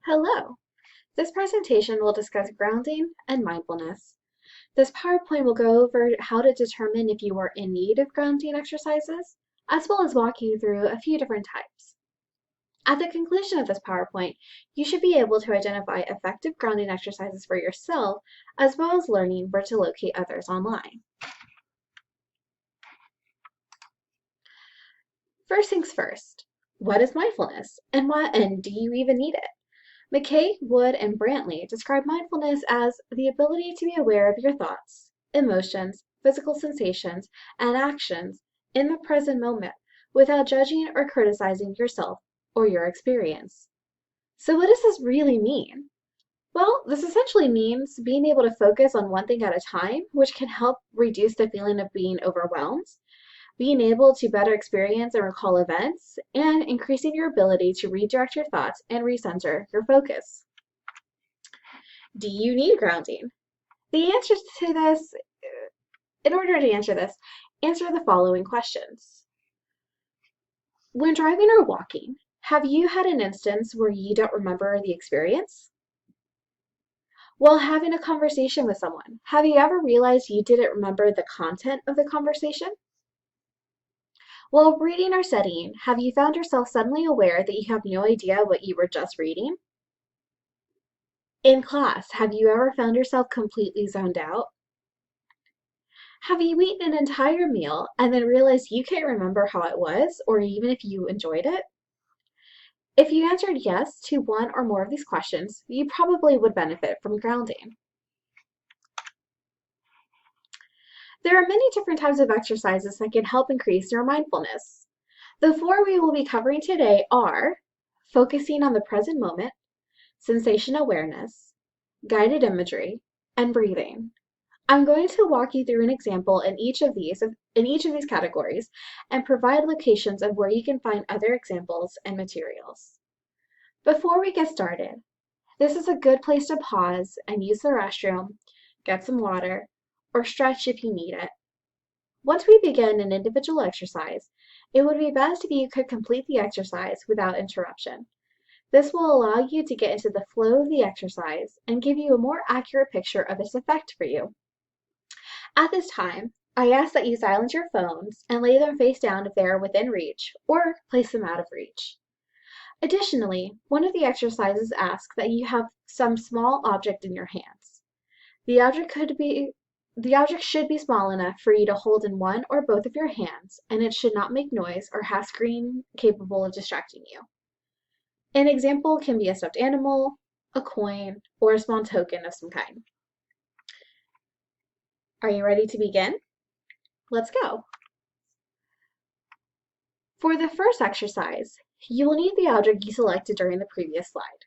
Hello! This presentation will discuss grounding and mindfulness. This PowerPoint will go over how to determine if you are in need of grounding exercises, as well as walk you through a few different types. At the conclusion of this PowerPoint, you should be able to identify effective grounding exercises for yourself, as well as learning where to locate others online. First things first, what is mindfulness, and do you even need it? McKay, Wood, and Brantley describe mindfulness as the ability to be aware of your thoughts, emotions, physical sensations, and actions in the present moment without judging or criticizing yourself or your experience. So what does this really mean? Well, this essentially means being able to focus on one thing at a time, which can help reduce the feeling of being overwhelmed, being able to better experience and recall events, and increasing your ability to redirect your thoughts and recenter your focus. Do you need grounding? The answer to this, in order to answer this, answer the following questions. When driving or walking, have you had an instance where you don't remember the experience? While having a conversation with someone, have you ever realized you didn't remember the content of the conversation? While reading or studying, have you found yourself suddenly aware that you have no idea what you were just reading? In class, have you ever found yourself completely zoned out? Have you eaten an entire meal and then realized you can't remember how it was or even if you enjoyed it? If you answered yes to one or more of these questions, you probably would benefit from grounding. There are many different types of exercises that can help increase your mindfulness. The four we will be covering today are focusing on the present moment, sensation awareness, guided imagery, and breathing. I'm going to walk you through an example in each of these categories and provide locations of where you can find other examples and materials. Before we get started, this is a good place to pause and use the restroom, get some water, or stretch if you need it. Once we begin an individual exercise, it would be best if you could complete the exercise without interruption. This will allow you to get into the flow of the exercise and give you a more accurate picture of its effect for you. At this time, I ask that you silence your phones and lay them face down if they are within reach, or place them out of reach. Additionally, one of the exercises asks that you have some small object in your hands. The object should be small enough for you to hold in one or both of your hands, and it should not make noise or have screen capable of distracting you. An example can be a stuffed animal, a coin, or a small token of some kind. Are you ready to begin? Let's go. For the first exercise, you will need the object you selected during the previous slide.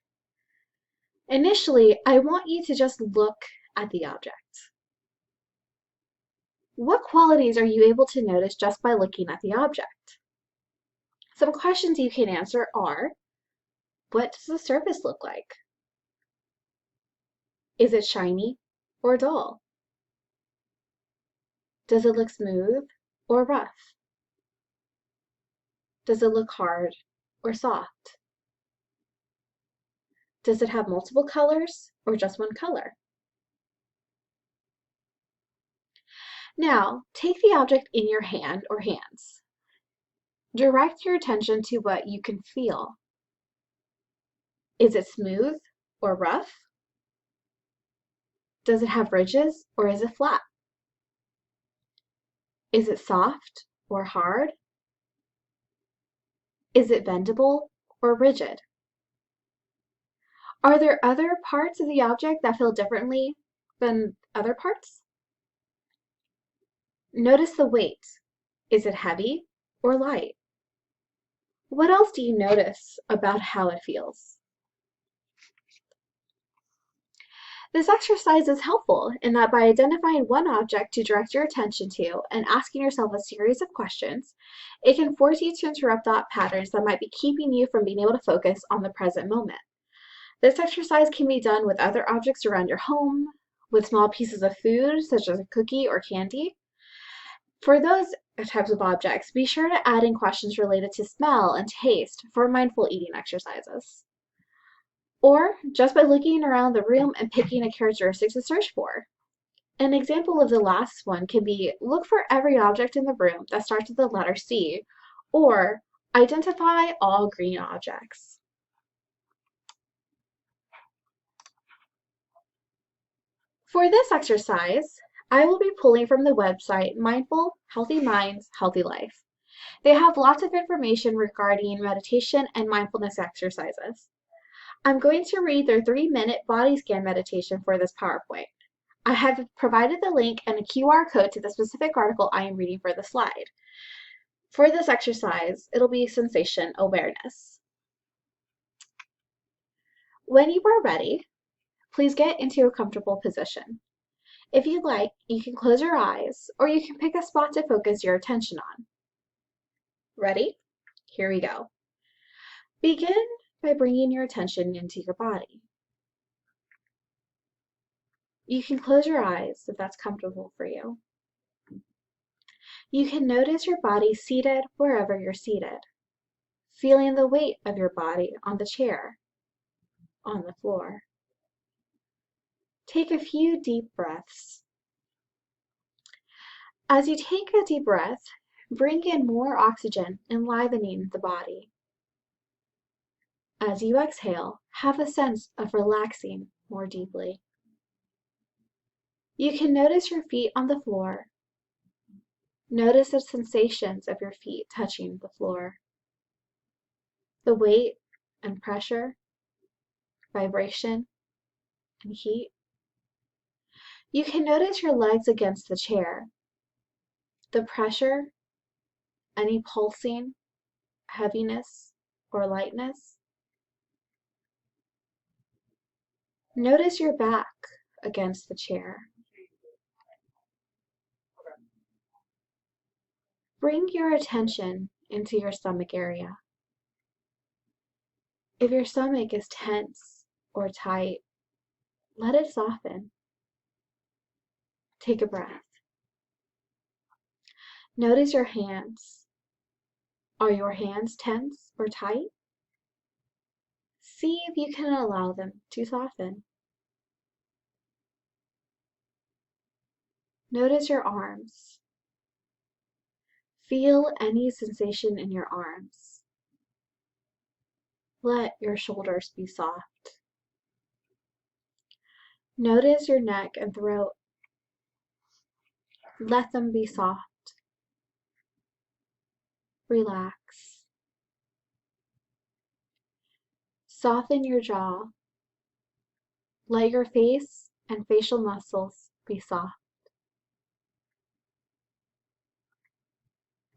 Initially, I want you to just look at the object. What qualities are you able to notice just by looking at the object? Some questions you can answer are, what does the surface look like? Is it shiny or dull? Does it look smooth or rough? Does it look hard or soft? Does it have multiple colors or just one color? Now, take the object in your hand or hands. Direct your attention to what you can feel. Is it smooth or rough? Does it have ridges or is it flat? Is it soft or hard? Is it bendable or rigid? Are there other parts of the object that feel differently than other parts? Notice the weight. Is it heavy or light? What else do you notice about how it feels? This exercise is helpful in that by identifying one object to direct your attention to and asking yourself a series of questions, it can force you to interrupt thought patterns that might be keeping you from being able to focus on the present moment. This exercise can be done with other objects around your home, with small pieces of food, such as a cookie or candy. For those types of objects, be sure to add in questions related to smell and taste for mindful eating exercises. or just by looking around the room and picking a characteristic to search for. An example of the last one can be look for every object in the room that starts with the letter C, or identify all green objects. For this exercise, I will be pulling from the website Mindful, Healthy Minds, Healthy Life. They have lots of information regarding meditation and mindfulness exercises. I'm going to read their 3-minute body scan meditation for this PowerPoint. I have provided the link and a QR code to the specific article I am reading for the slide. For this exercise, it'll be sensation awareness. When you are ready, please get into a comfortable position. If you'd like, you can close your eyes, or you can pick a spot to focus your attention on. Ready? Here we go. Begin by bringing your attention into your body. You can close your eyes if that's comfortable for you. You can notice your body seated wherever you're seated, feeling the weight of your body on the chair, on the floor. Take a few deep breaths. As you take a deep breath, bring in more oxygen, enlivening the body. As you exhale, have a sense of relaxing more deeply. You can notice your feet on the floor. Notice the sensations of your feet touching the floor. The weight and pressure, vibration and heat. You can notice your legs against the chair. The pressure, any pulsing, heaviness, or lightness. Notice your back against the chair. Bring your attention into your stomach area. If your stomach is tense or tight, let it soften. Take a breath. Notice your hands. Are your hands tense or tight? See if you can allow them to soften. Notice your arms. Feel any sensation in your arms. Let your shoulders be soft. Notice your neck and throat. Let them be soft. Relax. Soften your jaw. Let your face and facial muscles be soft.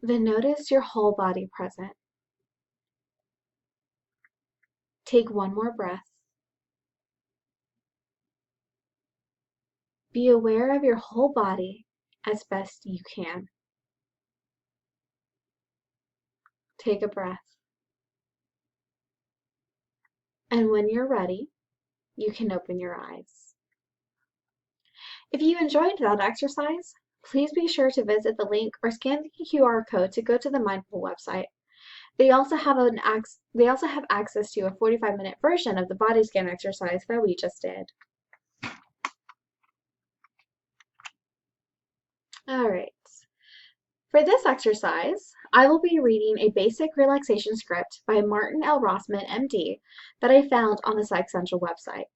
Then notice your whole body present. Take one more breath. Be aware of your whole body as best you can. Take a breath. And when you're ready, you can open your eyes. If you enjoyed that exercise, please be sure to visit the link or scan the QR code to go to the Mindful website. They also have access to a 45-minute version of the body scan exercise that we just did. All right. For this exercise, I will be reading a basic relaxation script by Martin L. Rossman, MD, that I found on the Psych Central website.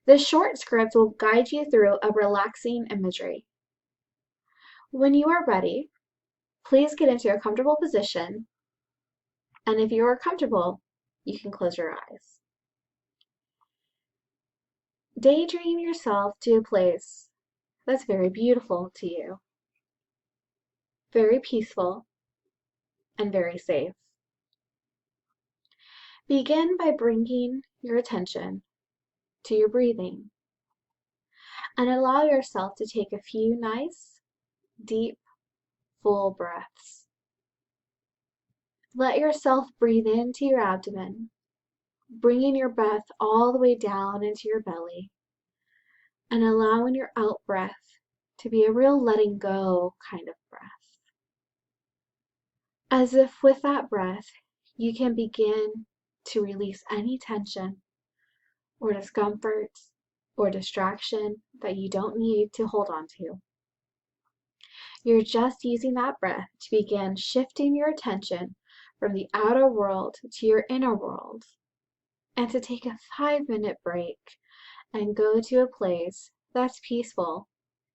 This short script will guide you through a relaxing imagery. When you are ready, please get into a comfortable position, and if you are comfortable, you can close your eyes. Daydream yourself to a place that's very beautiful to you, very peaceful, and very safe. Begin by bringing your attention to your breathing and allow yourself to take a few nice, deep, full breaths. Let yourself breathe into your abdomen, bringing your breath all the way down into your belly, and allowing your out breath to be a real letting go kind of breath. As if with that breath, you can begin to release any tension or discomfort or distraction that you don't need to hold on to. You're just using that breath to begin shifting your attention from the outer world to your inner world, and to take a 5-minute break and go to a place that's peaceful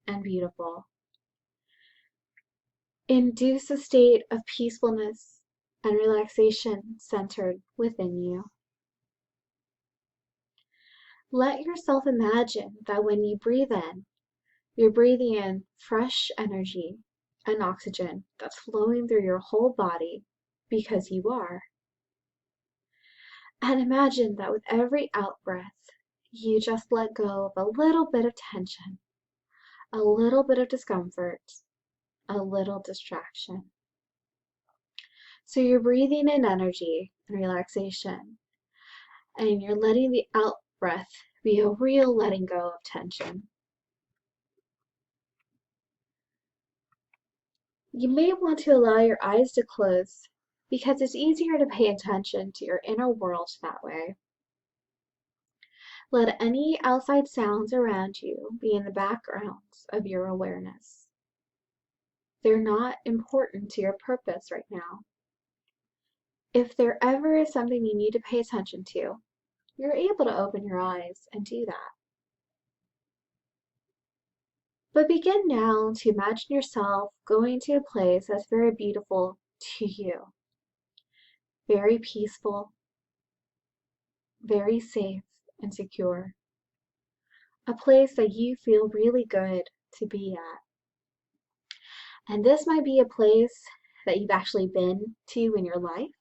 and beautiful. Induce a state of peacefulness and relaxation centered within you. Let yourself imagine that when you breathe in, you're breathing in fresh energy and oxygen that's flowing through your whole body because you are. And imagine that with every out-breath, you just let go of a little bit of tension, a little bit of discomfort, a little distraction. So you're breathing in energy and relaxation, and you're letting the out-breath be a real letting go of tension. You may want to allow your eyes to close because it's easier to pay attention to your inner world that way. Let any outside sounds around you be in the background of your awareness. They're not important to your purpose right now. If there ever is something you need to pay attention to, you're able to open your eyes and do that. But begin now to imagine yourself going to a place that's very beautiful to you, very peaceful, very safe and secure, a place that you feel really good to be at. And this might be a place that you've actually been to in your life,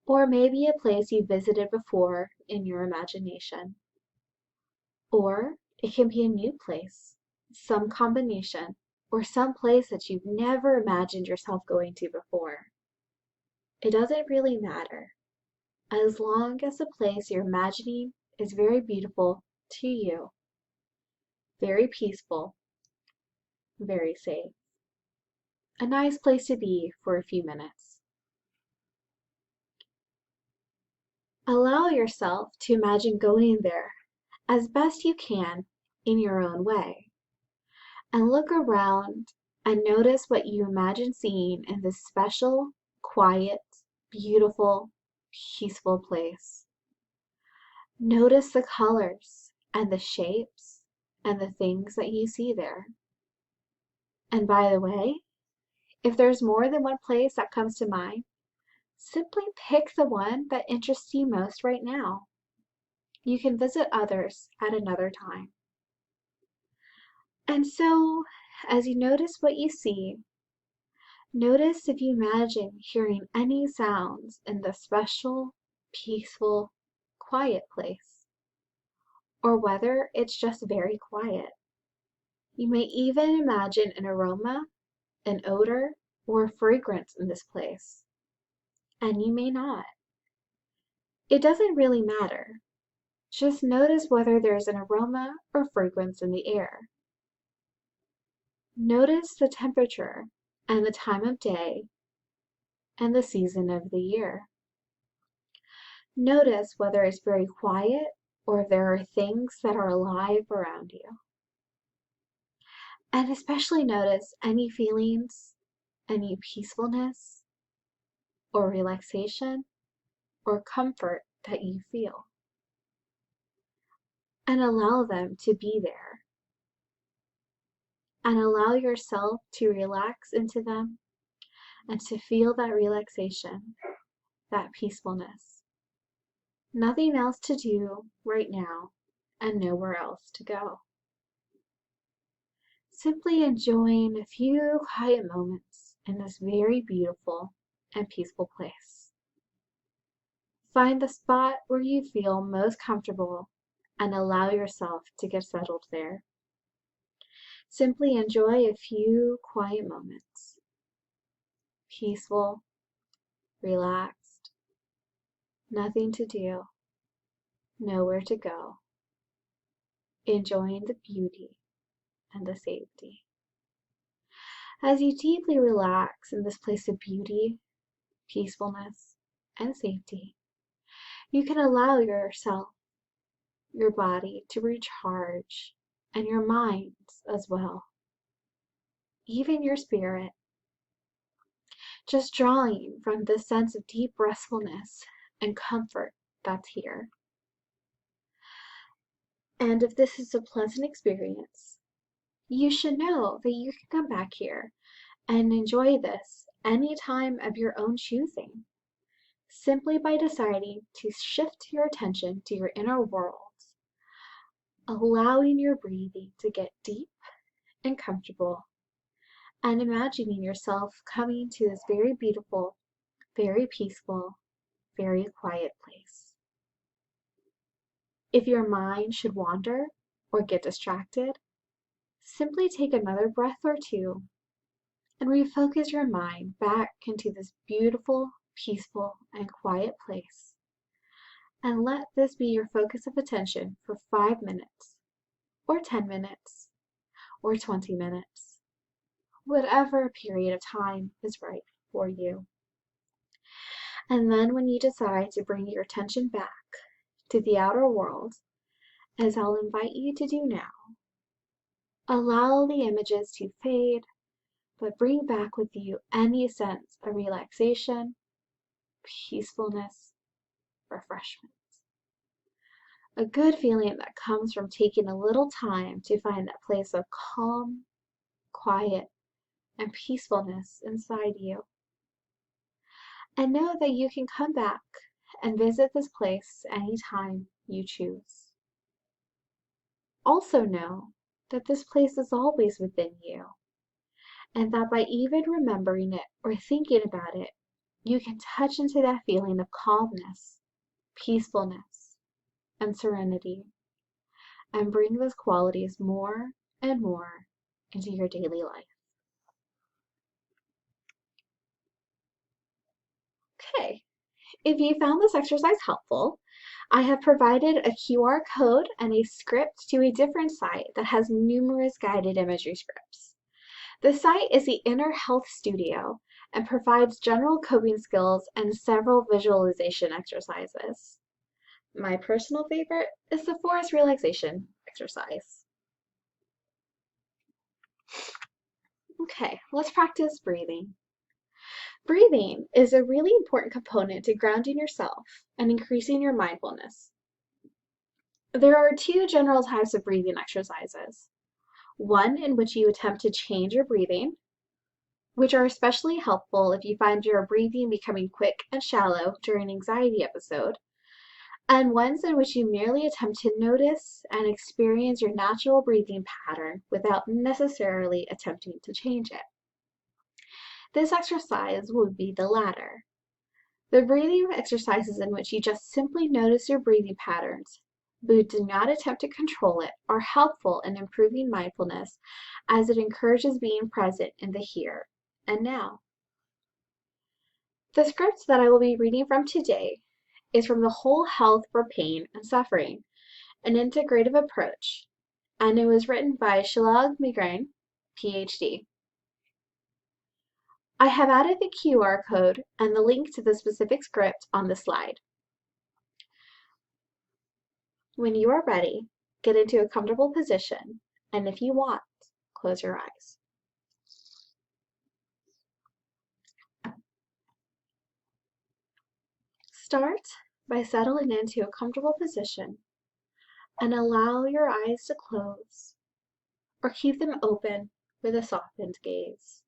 or maybe a place you visited before in your imagination. Or it can be a new place, some combination, or some place that you've never imagined yourself going to before. It doesn't really matter, as long as the place you're imagining is very beautiful to you, very peaceful, very safe. A nice place to be for a few minutes. Allow yourself to imagine going there as best you can in your own way. And look around and notice what you imagine seeing in this special, quiet, beautiful, peaceful place. Notice the colors and the shapes and the things that you see there. And by the way, if there's more than one place that comes to mind, simply pick the one that interests you most right now. You can visit others at another time. And so, as you notice what you see, notice if you imagine hearing any sounds in this special, peaceful, quiet place, or whether it's just very quiet. You may even imagine an aroma, an odor, or a fragrance in this place, and you may not. It doesn't really matter. Just notice whether there's an aroma or fragrance in the air. Notice the temperature and the time of day and the season of the year. Notice whether it's very quiet or if there are things that are alive around you. And especially notice any feelings, any peacefulness or relaxation or comfort that you feel. And allow them to be there. And allow yourself to relax into them and to feel that relaxation, that peacefulness. Nothing else to do right now and nowhere else to go. Simply enjoying a few quiet moments in this very beautiful and peaceful place. Find the spot where you feel most comfortable and allow yourself to get settled there. Simply enjoy a few quiet moments. Peaceful, relaxed, nothing to do, nowhere to go. Enjoying the beauty and the safety. As you deeply relax in this place of beauty, peacefulness, and safety, you can allow yourself your body to recharge, and your mind as well, even your spirit, just drawing from this sense of deep restfulness and comfort that's here. And if this is a pleasant experience, you should know that you can come back here and enjoy this any time of your own choosing, simply by deciding to shift your attention to your inner world, allowing your breathing to get deep and comfortable, and imagining yourself coming to this very beautiful, very peaceful, very quiet place. If your mind should wander or get distracted, simply take another breath or two and refocus your mind back into this beautiful, peaceful, and quiet place. And let this be your focus of attention for 5 minutes, or 10 minutes, or 20 minutes, whatever period of time is right for you. And then when you decide to bring your attention back to the outer world, as I'll invite you to do now, allow the images to fade, but bring back with you any sense of relaxation, peacefulness, refreshment. A good feeling that comes from taking a little time to find that place of calm, quiet, and peacefulness inside you. And know that you can come back and visit this place anytime you choose. Also know that this place is always within you, and that by even remembering it or thinking about it, you can touch into that feeling of calmness, peacefulness, and serenity, and bring those qualities more and more into your daily life. Okay, if you found this exercise helpful, I have provided a QR code and a script to a different site that has numerous guided imagery scripts. The site is the Inner Health Studio and provides general coping skills and several visualization exercises. My personal favorite is the forest relaxation exercise. Okay, let's practice breathing. Breathing is a really important component to grounding yourself and increasing your mindfulness. There are two general types of breathing exercises. One in which you attempt to change your breathing, which are especially helpful if you find your breathing becoming quick and shallow during an anxiety episode, and ones in which you merely attempt to notice and experience your natural breathing pattern without necessarily attempting to change it. This exercise will be the latter. The breathing exercises in which you just simply notice your breathing patterns, but do not attempt to control it, are helpful in improving mindfulness as it encourages being present in the here and now. The script that I will be reading from today is from the Whole Health for Pain and Suffering, an integrative approach, and it was written by Shilagh Migraine, PhD. I have added the QR code and the link to the specific script on the slide. When you are ready, get into a comfortable position, and if you want, close your eyes. Start by settling into a comfortable position and allow your eyes to close or keep them open with a softened gaze.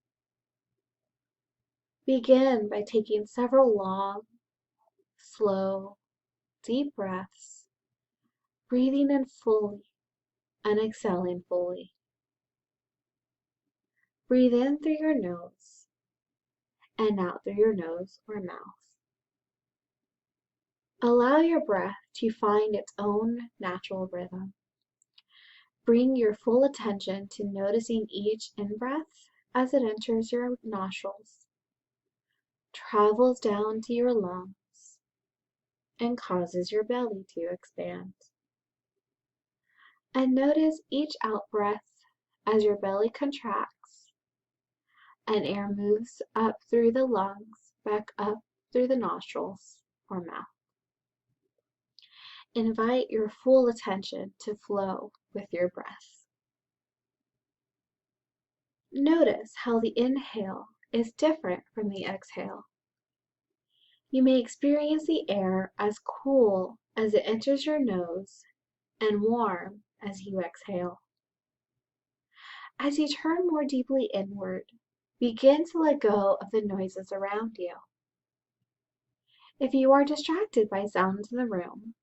Begin by taking several long, slow, deep breaths, breathing in fully and exhaling fully. Breathe in through your nose and out through your nose or mouth. Allow your breath to find its own natural rhythm. Bring your full attention to noticing each in-breath as it enters your nostrils, travels down to your lungs, and causes your belly to expand. And notice each out-breath as your belly contracts and air moves up through the lungs, back up through the nostrils or mouth. Invite your full attention to flow with your breath. Notice how the inhale is different from the exhale. You may experience the air as cool as it enters your nose and warm as you exhale. As you turn more deeply inward, begin to let go of the noises around you. If you are distracted by sounds in the room,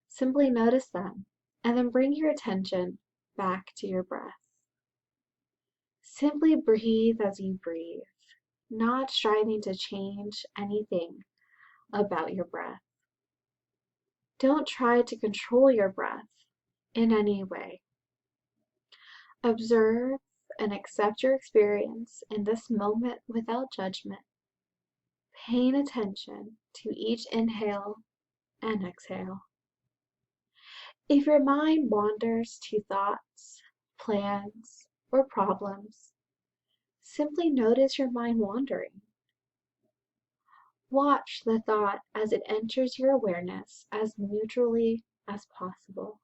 simply notice them and then bring your attention back to your breath. Simply breathe as you breathe, not striving to change anything about your breath. Don't try to control your breath in any way. Observe and accept your experience in this moment without judgment, paying attention to each inhale and exhale. If your mind wanders to thoughts, plans, or problems, simply notice your mind wandering. Watch the thought as it enters your awareness as neutrally as possible.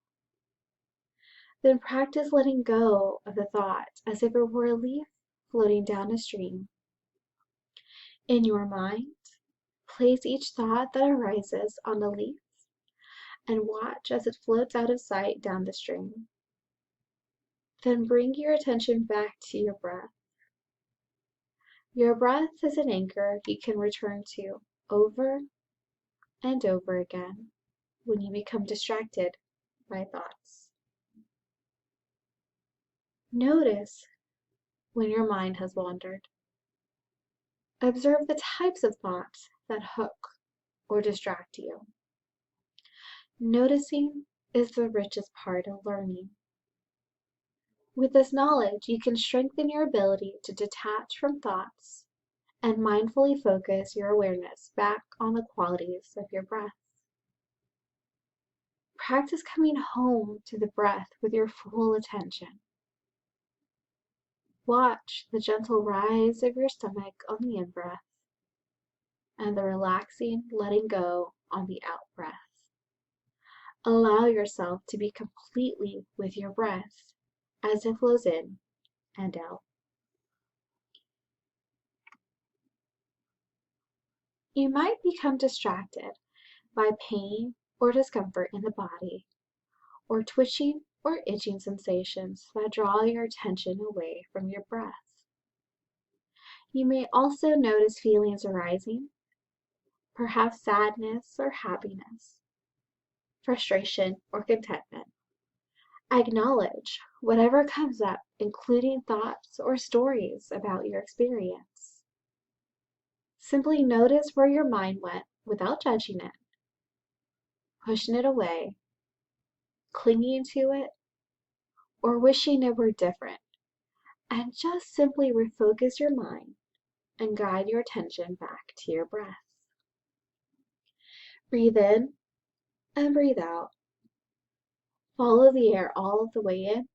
Then practice letting go of the thought as if it were a leaf floating down a stream. In your mind, place each thought that arises on the leaf and watch as it floats out of sight down the stream. Then bring your attention back to your breath. Your breath is an anchor you can return to over and over again when you become distracted by thoughts. Notice when your mind has wandered. Observe the types of thoughts that hook or distract you. Noticing is the richest part of learning. With this knowledge, you can strengthen your ability to detach from thoughts and mindfully focus your awareness back on the qualities of your breath. Practice coming home to the breath with your full attention. Watch the gentle rise of your stomach on the in-breath and the relaxing letting go on the out-breath. Allow yourself to be completely with your breath as it flows in and out. You might become distracted by pain or discomfort in the body, or twitching or itching sensations that draw your attention away from your breath. You may also notice feelings arising, perhaps sadness or happiness, frustration or contentment. Acknowledge whatever comes up, including thoughts or stories about your experience. Simply notice where your mind went without judging it, pushing it away, clinging to it, or wishing it were different, and just simply refocus your mind and guide your attention back to your breath. Breathe in and breathe out. Follow the air all the way in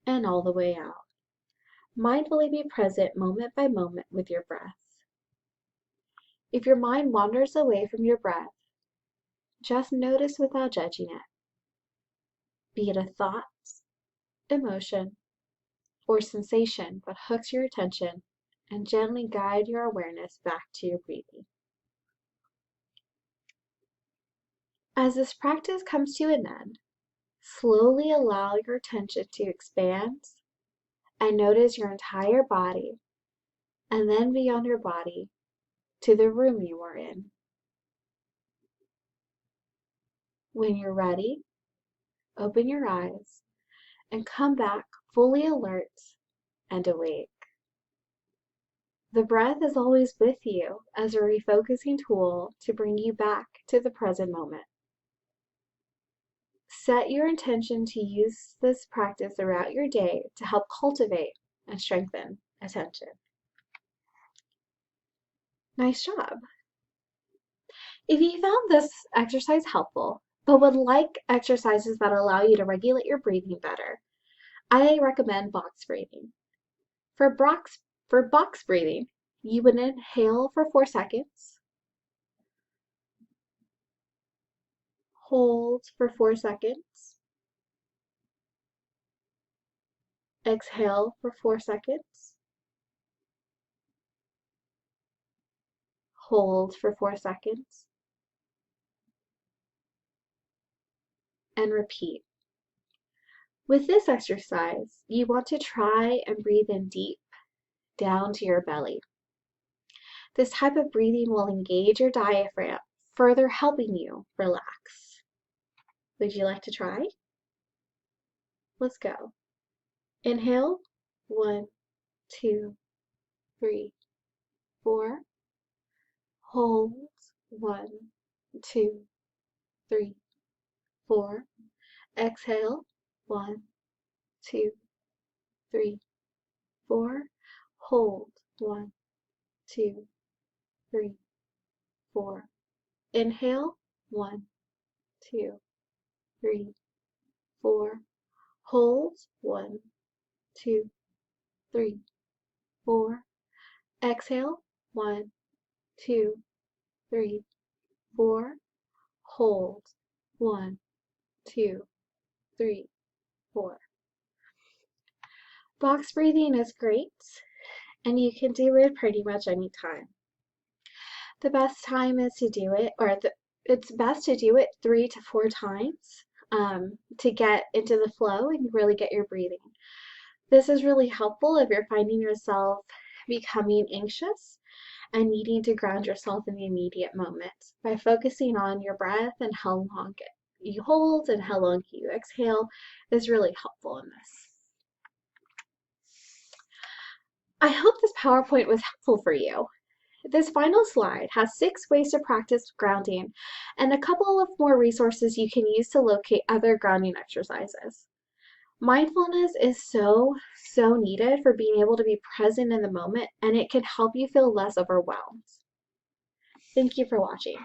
and all the way out. Mindfully be present moment by moment with your breath. If your mind wanders away from your breath, just notice without judging it. Be it a thought, emotion, or sensation that hooks your attention, and gently guide your awareness back to your breathing. As this practice comes to an end, slowly allow your attention to expand and notice your entire body, and then beyond your body to the room you are in. When you're ready, open your eyes and come back fully alert and awake. The breath is always with you as a refocusing tool to bring you back to the present moment. Set your intention to use this practice throughout your day to help cultivate and strengthen attention. Nice job! If you found this exercise helpful, but would like exercises that allow you to regulate your breathing better, I recommend box breathing. For box breathing, you would inhale for 4 seconds, Hold for 4 seconds. Exhale for 4 seconds. Hold for 4 seconds. And repeat. With this exercise, you want to try and breathe in deep down to your belly. This type of breathing will engage your diaphragm, further helping you relax. Would you like to try? Let's go. Inhale, 1, 2, 3, 4. Hold, 1, 2, 3, 4. Exhale, 1, 2, 3, 4. Hold, 1, 2, 3, 4. Inhale, 1, 2, 3, 4. Hold, 1, 2, 3, 4. Exhale, 1, 2, 3, 4. Hold, 1, 2, 3, 4. Box breathing is great, and you can do it pretty much any time. The best time is to do it, it's best to do it 3 to 4 times to get into the flow and really get your breathing. This is really helpful if you're finding yourself becoming anxious and needing to ground yourself in the immediate moment by focusing on your breath and how long you hold and how long you exhale is really helpful in this. I hope this PowerPoint was helpful for you. This final slide has 6 ways to practice grounding and a couple of more resources you can use to locate other grounding exercises. Mindfulness is so needed for being able to be present in the moment, and it can help you feel less overwhelmed. Thank you for watching.